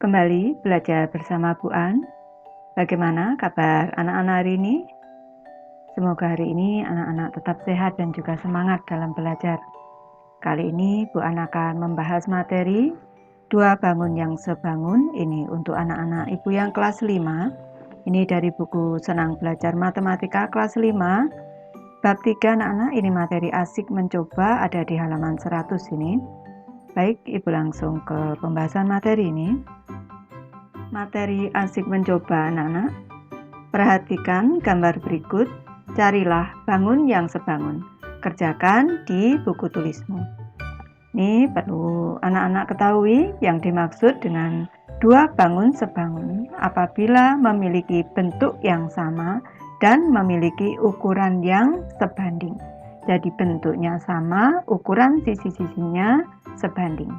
Kembali belajar bersama Bu An. Bagaimana kabar anak-anak hari ini? Semoga hari ini anak-anak tetap sehat dan juga semangat dalam belajar. Kali ini Bu An akan membahas materi Dua Bangun yang Sebangun. Ini untuk anak-anak Ibu yang kelas 5. Ini dari buku Senang Belajar Matematika kelas 5. Bab 3 anak-anak, ini materi asik mencoba, ada di halaman 100 ini. Baik, Ibu langsung ke pembahasan materi ini. Materi asik mencoba anak-anak. Perhatikan gambar berikut, carilah bangun yang sebangun. Kerjakan di buku tulismu. Ini perlu anak-anak ketahui yang dimaksud dengan dua bangun sebangun apabila memiliki bentuk yang sama dan memiliki ukuran yang sebanding. Jadi bentuknya sama, ukuran sisi-sisinya sebanding.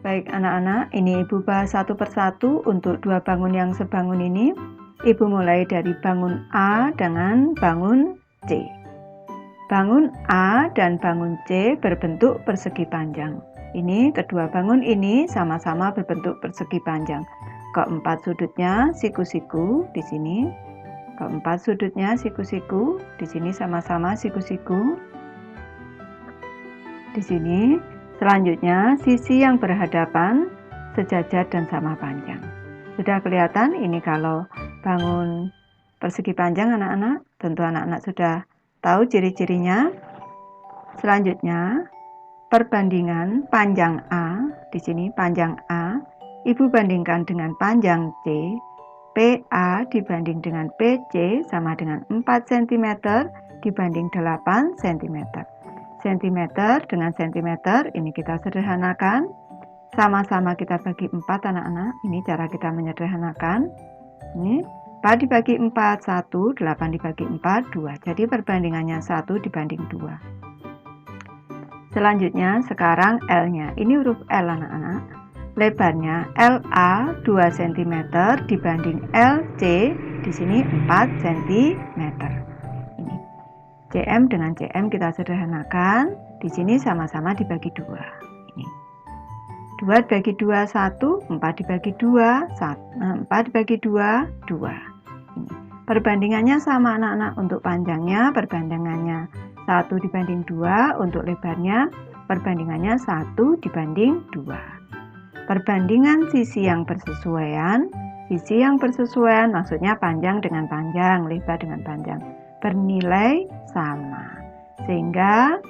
Baik anak-anak, ini Ibu bahas satu persatu untuk dua bangun yang sebangun ini. Ibu mulai dari bangun A dengan bangun C. Bangun A dan bangun C berbentuk persegi panjang. Ini kedua bangun ini sama-sama berbentuk persegi panjang. Keempat sudutnya siku-siku di sini. Keempat sudutnya siku-siku di sini sama-sama siku-siku. Di sini. Selanjutnya, sisi yang berhadapan sejajar dan sama panjang. Sudah kelihatan ini kalau bangun persegi panjang anak-anak, tentu anak-anak sudah tahu ciri-cirinya. Selanjutnya, perbandingan panjang A, di sini panjang A, Ibu bandingkan dengan panjang C, PA dibanding dengan PC sama dengan 4 cm dibanding 8 cm. Sentimeter dengan sentimeter ini kita sederhanakan, sama-sama kita bagi 4 anak-anak. Ini cara kita menyederhanakan. Ini 4 dibagi 4 1, 8 dibagi 4 2. Jadi perbandingannya 1 dibanding 2. Selanjutnya sekarang L-nya. Ini huruf L anak-anak. Lebarnya LA 2 cm dibanding LC di sini 4 cm. CM dengan CM kita sederhanakan. Di sini sama-sama dibagi 2. Ini. 2 dibagi 2 1, 4 dibagi 2 1, 4 dibagi 2 2. Ini. Perbandingannya sama anak-anak, untuk panjangnya perbandingannya 1 dibanding 2, untuk lebarnya perbandingannya 1 dibanding 2. Perbandingan sisi yang bersesuaian. Sisi yang bersesuaian maksudnya panjang dengan panjang, lebar dengan panjang. Bernilai sama, sehingga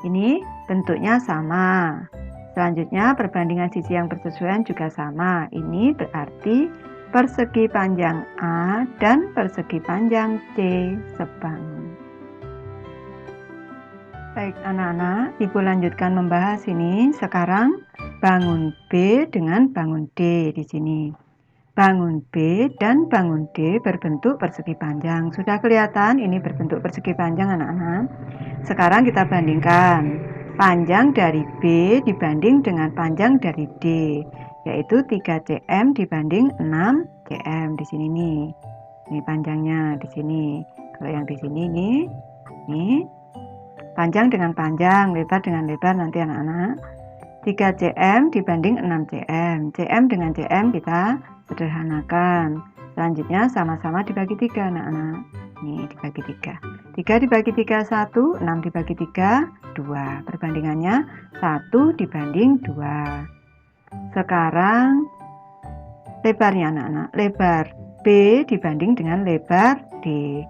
ini bentuknya sama. Selanjutnya perbandingan sisi yang bersesuaian juga sama. Ini berarti persegi panjang A dan persegi panjang C sebangun. Baik anak-anak, Ibu lanjutkan membahas ini. Sekarang bangun B dengan bangun D di sini. Bangun B dan bangun D berbentuk persegi panjang. Sudah kelihatan ini berbentuk persegi panjang anak-anak. Sekarang kita bandingkan panjang dari B dibanding dengan panjang dari D, yaitu 3 cm dibanding 6 cm di sini nih. Ini panjangnya di sini. Kalau yang di sini nih panjang dengan panjang, lebar dengan lebar nanti anak-anak. 3 cm dibanding 6 cm. Cm dengan cm kita sederhanakan. Selanjutnya sama-sama dibagi 3 anak-anak. Ini dibagi 3. 3 dibagi 3 1, 6 dibagi 3 2. Perbandingannya 1 dibanding 2. Sekarang lebarnya anak-anak. Lebar B dibanding dengan lebar D.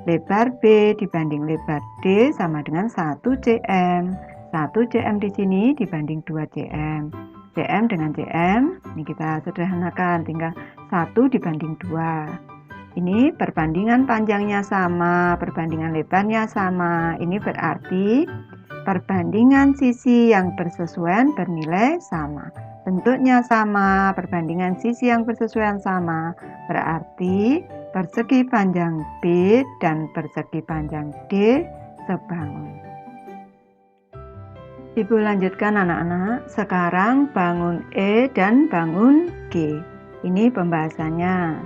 Lebar B dibanding lebar D sama dengan 1 cm. 1 cm di sini dibanding 2 cm. CM dengan CM, ini kita sederhanakan, tinggal 1 dibanding 2. Ini perbandingan panjangnya sama, perbandingan lebarnya sama. Ini berarti perbandingan sisi yang bersesuaian bernilai sama. Bentuknya sama, perbandingan sisi yang bersesuaian sama. Berarti persegi panjang B dan persegi panjang D sebangun. Ibu lanjutkan anak-anak. Sekarang bangun E dan bangun G. Ini pembahasannya.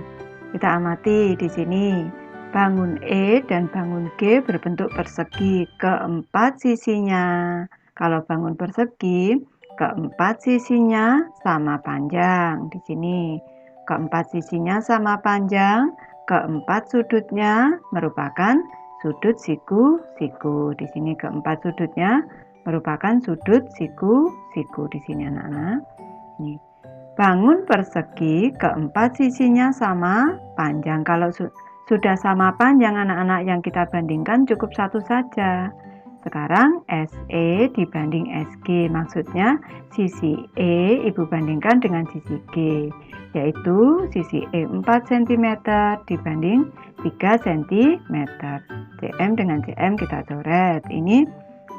Kita amati di sini. Bangun E dan bangun G berbentuk persegi. Keempat sisinya. Kalau bangun persegi, keempat sisinya sama panjang. Di sini keempat sisinya sama panjang, keempat sudutnya merupakan sudut siku-siku. Di sini keempat sudutnya merupakan sudut siku-siku. Di sini anak-anak. Ini bangun persegi, keempat sisinya sama panjang. Kalau sudah sama panjang anak-anak, yang kita bandingkan cukup satu saja. Sekarang SE dibanding SG, maksudnya sisi E Ibu bandingkan dengan sisi G, yaitu sisi E 4 cm dibanding 3 cm. CM dengan CM kita coret, ini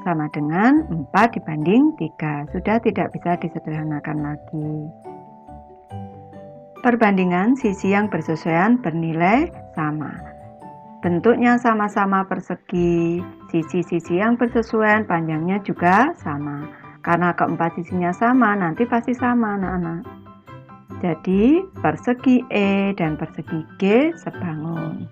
sama dengan 4 dibanding 3, sudah tidak bisa disederhanakan lagi. Perbandingan sisi yang bersesuaian bernilai sama. Bentuknya sama-sama persegi, sisi-sisi yang bersesuaian panjangnya juga sama. Karena keempat sisinya sama, nanti pasti sama anak-anak. Jadi persegi E dan persegi G sebangun.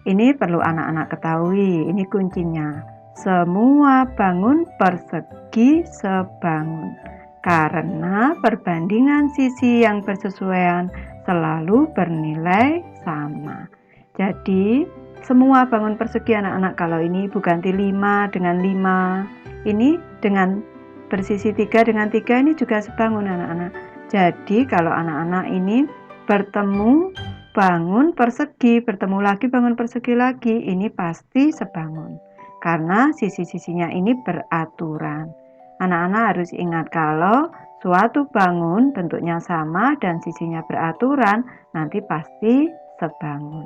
Ini perlu anak-anak ketahui, ini kuncinya. Semua bangun persegi sebangun. Karena perbandingan sisi yang bersesuaian selalu bernilai sama. Jadi semua bangun persegi anak-anak, kalau ini Ibu ganti 5 dengan 5, ini dengan bersisi 3 dengan 3 ini juga sebangun anak-anak. Jadi kalau anak-anak ini bertemu bangun persegi, bertemu lagi bangun persegi lagi, ini pasti sebangun. Karena sisi-sisinya ini beraturan. Anak-anak harus ingat kalau suatu bangun bentuknya sama dan sisinya beraturan, nanti pasti sebangun.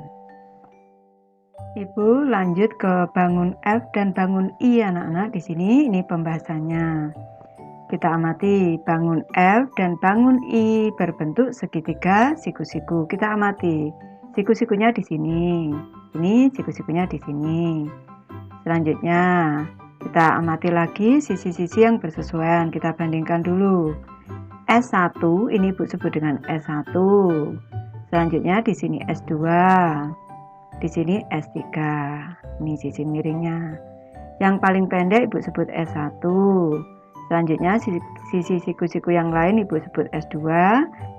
Ibu lanjut ke bangun F dan bangun I anak-anak. Di sini ini pembahasannya. Kita amati bangun F dan bangun I berbentuk segitiga siku-siku. Kita amati siku-sikunya di sini. Ini siku-sikunya di sini. Selanjutnya kita amati lagi sisi-sisi yang bersesuaian. Kita bandingkan dulu. S1 ini Ibu sebut dengan S1. Selanjutnya di sini S2. Di sini S3. Ini sisi miringnya. Yang paling pendek Ibu sebut S1. Selanjutnya sisi siku-siku yang lain Ibu sebut S2.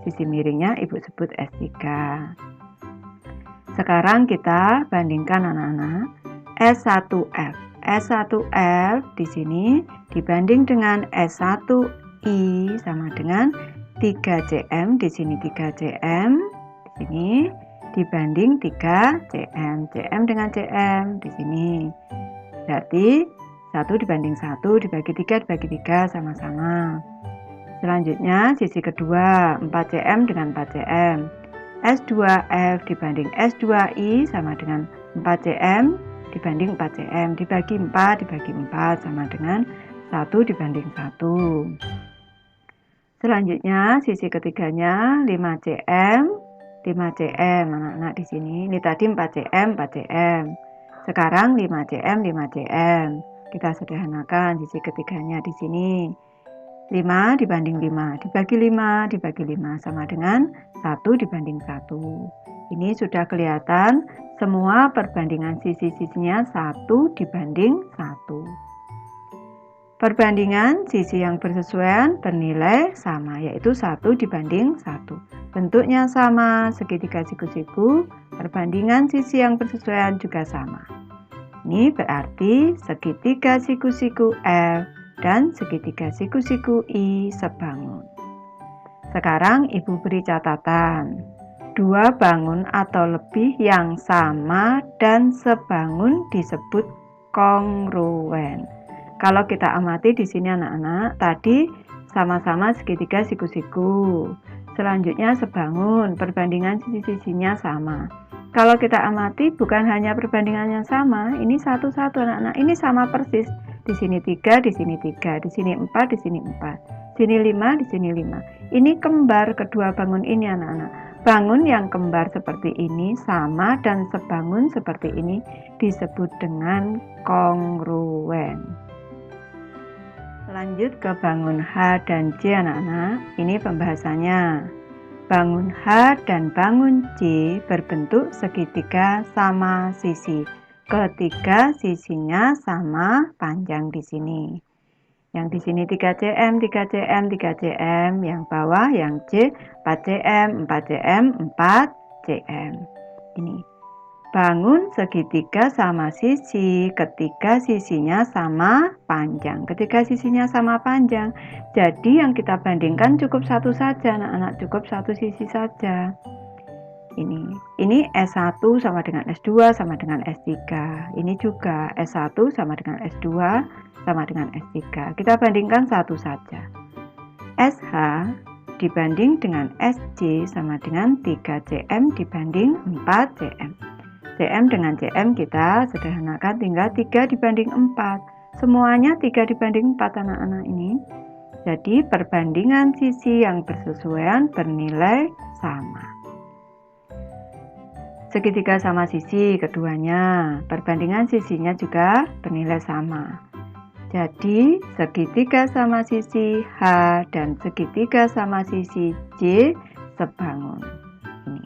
Sisi miringnya Ibu sebut S3. Sekarang kita bandingkan anak-anak. S1F. S1F di sini dibanding dengan S1I sama dengan 3cm, di sini 3cm, di sini dibanding 3cm, cm dengan cm di sini. Berarti 1 dibanding 1 dibagi 3 dibagi 3 sama-sama. Selanjutnya sisi kedua 4cm dengan 4cm. S2F dibanding S2I sama dengan 4cm dibanding 4cm, dibagi 4 dibagi 4 sama dengan 1 dibanding 1. Selanjutnya sisi ketiganya 5cm, 5cm anak-anak di sini. Ini tadi 4cm, 4cm. Sekarang 5cm, 5cm. Kita sederhanakan sisi ketiganya di sini. 5 dibanding 5 dibagi 5 dibagi 5 sama dengan 1 dibanding 1. Ini sudah kelihatan semua perbandingan sisi-sisinya 1 dibanding 1. Perbandingan sisi yang bersesuaian bernilai sama, yaitu 1 dibanding 1. Bentuknya sama, segitiga siku-siku, perbandingan sisi yang bersesuaian juga sama. Ini berarti segitiga siku-siku F dan segitiga siku-siku I sebangun. Sekarang Ibu beri catatan. 2 bangun atau lebih yang sama dan sebangun disebut kongruen. Kalau kita amati di sini anak-anak, tadi sama-sama segitiga siku-siku. Selanjutnya sebangun, perbandingan sisi-sisinya sama. Kalau kita amati bukan hanya perbandingannya sama, ini satu-satu anak-anak, ini sama persis. Di sini 3, di sini 3, di sini 4, di sini 4. Sini 5, di sini 5. Ini kembar kedua bangun ini anak-anak. Bangun yang kembar seperti ini sama dan sebangun seperti ini disebut dengan kongruen. Lanjut ke bangun H dan J anak-anak. Ini pembahasannya. Bangun H dan bangun J berbentuk segitiga sama sisi. Ketiga sisinya sama panjang di sini. Yang di sini 3 cm, 3 cm, 3 cm. Yang bawah yang C 4 cm, 4 cm, 4 cm. Ini. Bangun segitiga sama sisi ketika sisinya sama panjang. Ketika sisinya sama panjang, jadi yang kita bandingkan cukup satu saja, anak-anak, cukup satu sisi saja. Ini S1 sama dengan S2 sama dengan S3. Ini juga S1 sama dengan S2 sama dengan S3. Kita bandingkan satu saja. SH dibanding dengan SC sama dengan 3 cm dibanding 4 cm. cm dengan cm kita sederhanakan tinggal 3 dibanding 4. Semuanya 3 dibanding 4 anak-anak ini. Jadi perbandingan sisi yang bersesuaian bernilai sama. Segitiga sama sisi keduanya, perbandingan sisinya juga bernilai sama. Jadi segitiga sama sisi H dan segitiga sama sisi J sebangun. Ini.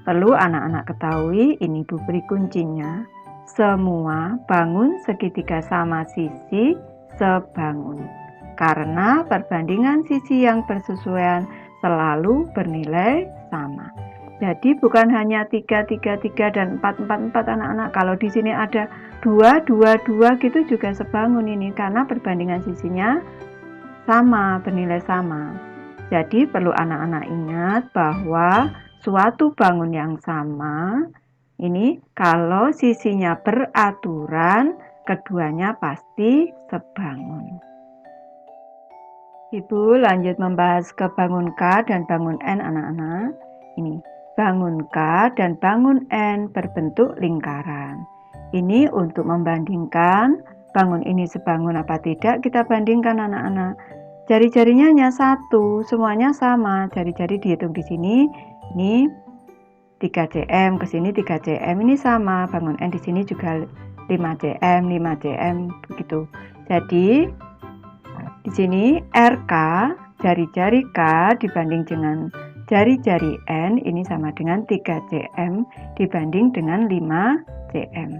Perlu anak-anak ketahui, ini Bu beri kuncinya. Semua bangun segitiga sama sisi sebangun. Karena perbandingan sisi yang bersesuaian selalu bernilai sama. Jadi bukan hanya 3, 3, 3 dan 4, 4, 4 anak-anak. Kalau di sini ada 2, 2, 2 gitu juga sebangun ini. Karena perbandingan sisinya sama, bernilai sama. Jadi perlu anak-anak ingat bahwa suatu bangun yang sama, ini kalau sisinya beraturan, keduanya pasti sebangun. Ibu lanjut membahas ke bangun K dan bangun N anak-anak. Ini bangun K dan bangun N berbentuk lingkaran. Ini untuk membandingkan bangun ini sebangun apa tidak, kita bandingkan anak-anak. Jari-jarinya hanya satu, semuanya sama. Jari-jari dihitung di sini. Ini 3 cm, ke sini 3 cm. Ini sama. Bangun N di sini juga 5 cm, 5 cm begitu. Jadi di sini RK, jari-jari K dibanding dengan jari-jari N ini sama dengan 3 cm dibanding dengan 5 cm.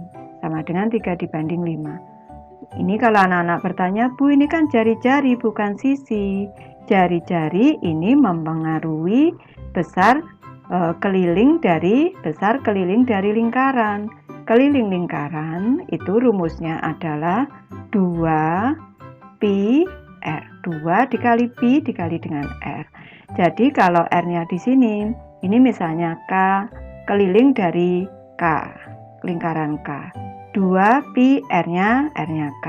Sama dengan 3 dibanding 5. Ini kalau anak-anak bertanya, Bu ini kan jari-jari bukan sisi. Jari-jari ini mempengaruhi besar keliling dari lingkaran. Keliling lingkaran itu rumusnya adalah 2 pi R. 2 dikali pi dikali dengan R. Jadi kalau R-nya di sini, ini misalnya K keliling dari K, lingkaran K. 2 pi R-nya K.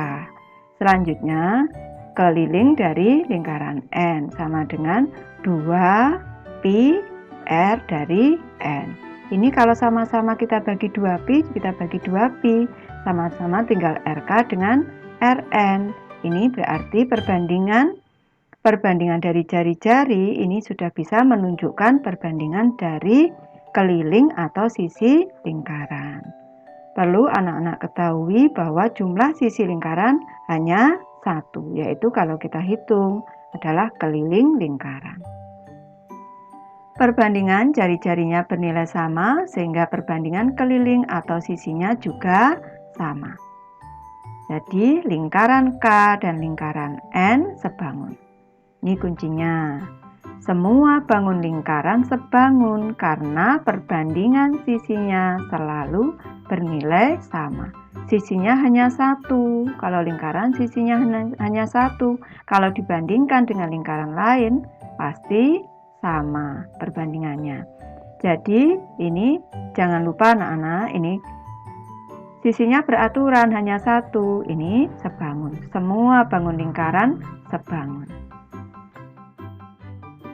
Selanjutnya keliling dari lingkaran N sama dengan 2 pi R dari N. Ini kalau sama-sama kita bagi 2 pi, kita bagi 2 pi. Sama-sama tinggal RK dengan Rn. Ini berarti perbandingan dari jari-jari ini sudah bisa menunjukkan perbandingan dari keliling atau sisi lingkaran. Perlu anak-anak ketahui bahwa jumlah sisi lingkaran hanya satu, yaitu kalau kita hitung adalah keliling lingkaran. Perbandingan jari-jarinya bernilai sama, sehingga perbandingan keliling atau sisinya juga sama. Jadi lingkaran K dan lingkaran N sebangun. Ini kuncinya. Semua bangun lingkaran sebangun karena perbandingan sisinya selalu bernilai sama. Sisinya hanya satu. Kalau lingkaran sisinya hanya satu. Kalau dibandingkan dengan lingkaran lain pasti sama perbandingannya. Jadi ini jangan lupa anak-anak, ini sisinya beraturan hanya satu. Ini sebangun. Semua bangun lingkaran sebangun.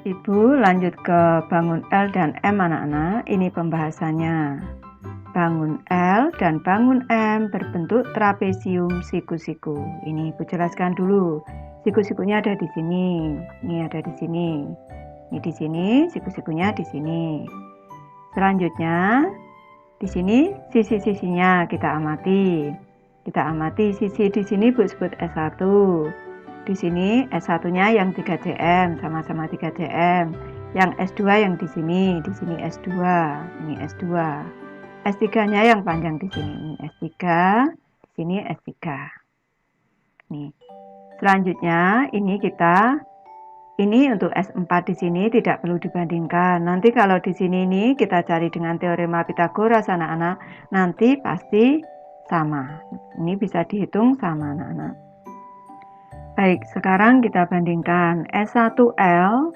Ibu lanjut ke bangun L dan M anak-anak. Ini pembahasannya. Bangun L dan bangun M berbentuk trapesium siku-siku. Ini Ibu jelaskan dulu. Siku-sikunya ada di sini. Ini ada di sini. Ini di sini, siku-sikunya di sini. Selanjutnya di sini sisi-sisinya kita amati. Kita amati sisi di sini Bu sebut S1. Di sini S1-nya yang 3 cm, sama-sama 3 cm. Yang S2 yang di sini S2, ini S2. S3-nya yang panjang di sini S3, di sini S3. Nih. Selanjutnya ini untuk S4 di sini tidak perlu dibandingkan. Nanti kalau di sini kita cari dengan teorema Pythagoras anak-anak, nanti pasti sama. Ini bisa dihitung sama anak-anak. Baik, sekarang kita bandingkan S1L.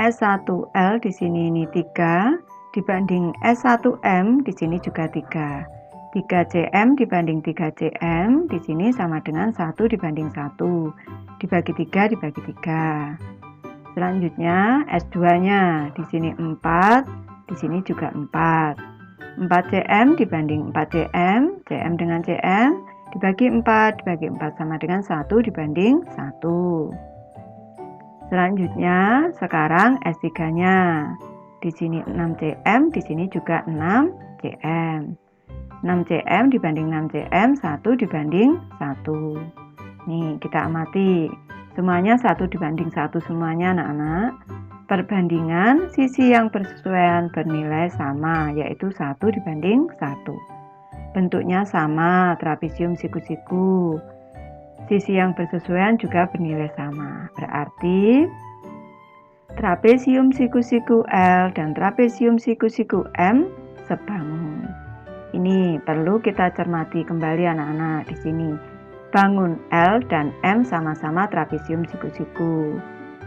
S1L di sini 3 dibanding S1M di sini juga 3. 3cm dibanding 3cm di sini sama dengan 1 dibanding 1. Dibagi 3 dibagi 3. Selanjutnya S2-nya di sini 4, di sini juga 4. 4cm dibanding 4cm, cm dengan cm, dibagi 4 sama dengan 1 dibanding 1. Selanjutnya sekarang S3-nya. Di sini 6cm, di sini juga 6cm. 6cm dibanding 6cm, 1 dibanding 1. Nih, kita amati. Semuanya 1 dibanding 1 semuanya anak-anak. Perbandingan sisi yang bersesuaian bernilai sama, yaitu 1 dibanding 1. Bentuknya sama, trapesium siku-siku. Sisi yang bersesuaian juga bernilai sama. Berarti trapesium siku-siku L dan trapesium siku-siku M sebangun. Ini perlu kita cermati kembali anak-anak di sini. Bangun L dan M sama-sama trapesium siku-siku.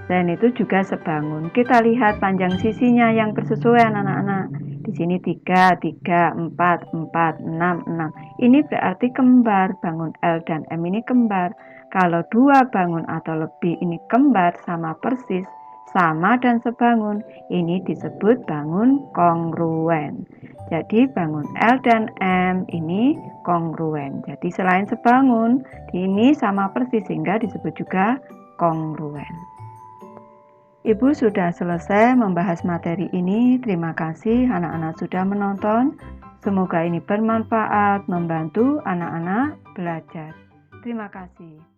Selain itu juga sebangun. Kita lihat panjang sisinya yang bersesuaian anak-anak. Di sini 3, 3, 4, 4, 6, 6. Ini berarti kembar. Bangun L dan M ini kembar. Kalau 2 bangun atau lebih ini kembar sama persis, sama dan sebangun, ini disebut bangun kongruen. Jadi bangun L dan M ini kongruen. Jadi selain sebangun, ini sama persis sehingga disebut juga kongruen. Ibu sudah selesai membahas materi ini. Terima kasih anak-anak sudah menonton. Semoga ini bermanfaat membantu anak-anak belajar. Terima kasih.